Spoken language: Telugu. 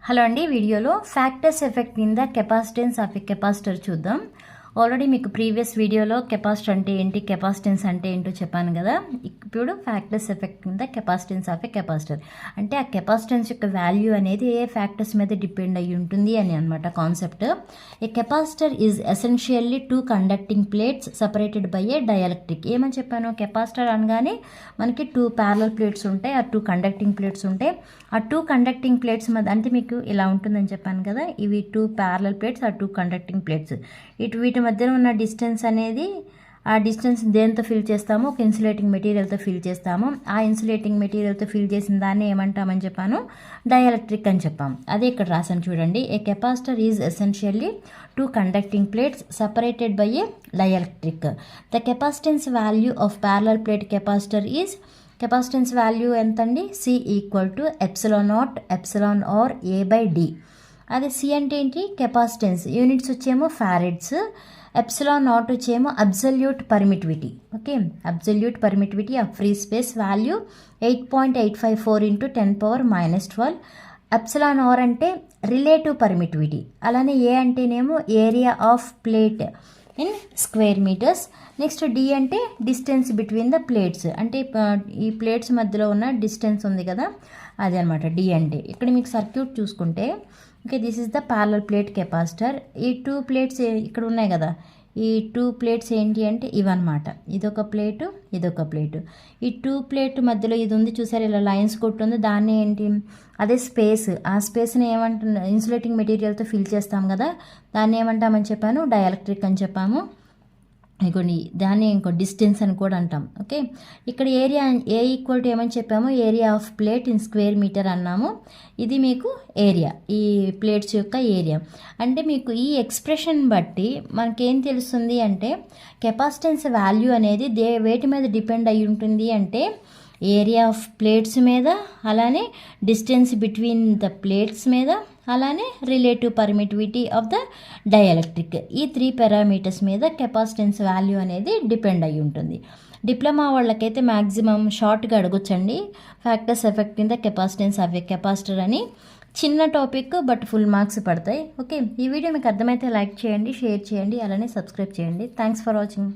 హలో అండి, వీడియోలో factors effect in the capacitance of a capacitor చూద్దాం. ఆల్రెడీ మీకు ప్రీవియస్ వీడియోలో కెపాసిటర్ అంటే ఏంటి, కెపాసిటెన్స్ అంటే ఏంటో చెప్పాను కదా. ఇప్పుడు factors effect in the capacitance of a capacitor అంటే ఆ కెపాసిటెన్స్ యొక్క వాల్యూ అనేది ఏ ఫ్యాక్టర్స్ మీద డిపెండ్ అయ్యి ఉంటుంది అని అనమాట concept. A capacitor is essentially two conducting plates separated by a dielectric. ఏమని చెప్పాను, కెపాసిటర్ అనగానే మనకి టూ ప్యారలల్ ప్లేట్స్ ఉంటాయి, ఆ టూ కండక్టింగ్ ప్లేట్స్ ఉంటాయి. ఆ టూ కండక్టింగ్ ప్లేట్స్ మధ్య అంటే మీకు ఇలా ఉంటుందని చెప్పాను కదా, ఇవి టూ ప్యారలల్ ప్లేట్స్, ఆ టూ కండక్టింగ్ ప్లేట్స్. వీటి మధ్యన ఉన్న డిస్టెన్స్ అనేది, ఆ డిస్టెన్స్ దేంతో ఫిల్ చేస్తామో, ఒక ఇన్సులేటింగ్ మెటీరియల్తో ఫిల్ చేస్తాము. ఆ ఇన్సులేటింగ్ మెటీరియల్తో ఫిల్ చేసిన దాన్ని ఏమంటామని చెప్పాను, డైఎలక్ట్రిక్ అని చెప్పాము. అదే ఇక్కడ రాసాను చూడండి. A capacitor is essentially two conducting plates separated by a dielectric. The capacitance value of parallel plate capacitor is, capacitance value ఎంతండి, C equal to epsilon naught epsilon R A by D. అదే సి అంటే ఏంటి, కెపాసిటెన్స్, యూనిట్స్ వచ్చేమో ఫారెడ్స్, ఎప్సిలాన్ నాట్ వచ్చేమో absolute permittivity. Okay, absolute permittivity of free space value 8.854 into 10⁻⁻12. Epsilon R అంటే రిలేటివ్ పర్మిటివిటీ. అలానే ఏ అంటేనేమో area of plate in square meters. Next D అంటే డిస్టెన్స్ బిట్వీన్ ద ప్లేట్స్, అంటే ఈ ప్లేట్స్ మధ్యలో ఉన్న డిస్టెన్స్ ఉంది కదా, అదే అనమాట డి అంటే. ఇక్కడ మీకు సర్క్యూట్ చూసుకుంటే, okay, this is the parallel plate capacitor. ఈ టూ ప్లేట్స్ ఇక్కడ ఉన్నాయి కదా, ఈ టూ ప్లేట్స్ ఏంటి అంటే ఇవన్నమాట. ఇదొక ప్లేటు, ఇదొక ప్లేటు. ఈ టూ ప్లేట్ మధ్యలో ఇది ఉంది చూసారు, ఇలా లైన్స్ కొట్టుంది, దాన్ని ఏంటి, అదే స్పేస్. ఆ స్పేస్ని ఏమంటున్నా, ఇన్సులేటింగ్ మెటీరియల్తో ఫిల్ చేస్తాం కదా, దాన్ని ఏమంటామని చెప్పాను, డైఎలక్ట్రిక్ అని చెప్పాము. ఇగోండి, దాన్ని ఇంకో డిస్టెన్స్ అని కూడా అంటాం. ఓకే, ఇక్కడ ఏరియా ఏ ఈక్వల్ టు ఏమని చెప్పాము, area of plate in square meter అన్నాము. ఇది మీకు ఏరియా, ఈ ప్లేట్స్ యొక్క ఏరియా. అంటే మీకు ఈ ఎక్స్ప్రెషన్ బట్టి మనకేం తెలుస్తుంది అంటే, కెపాసిటెన్స్ వాల్యూ అనేది వేటి మీద డిపెండ్ అయి ఉంటుంది అంటే, ఏరియా ఆఫ్ ప్లేట్స్ మీద, అలానే డిస్టెన్స్ బిట్వీన్ ద ప్లేట్స్ మీద, అలానే relative permittivity of the dielectric. ఈ 3 పారామీటర్స్ మీద కెపాసిటెన్స్ వాల్యూ అనేది డిపెండ్ అయి ఉంటుంది. డిప్లొమా వాళ్ళకైతే మ్యాక్సిమం షార్ట్గా అడగొచ్చండి, factors effect in the capacitance of a capacitor అని. చిన్న టాపిక్ బట్ ఫుల్ మార్క్స్ పడతాయి. ఓకే, ఈ వీడియో మీకు అర్థమైతే లైక్ చేయండి, షేర్ చేయండి, అలానే సబ్స్క్రైబ్ చేయండి. Thanks for watching.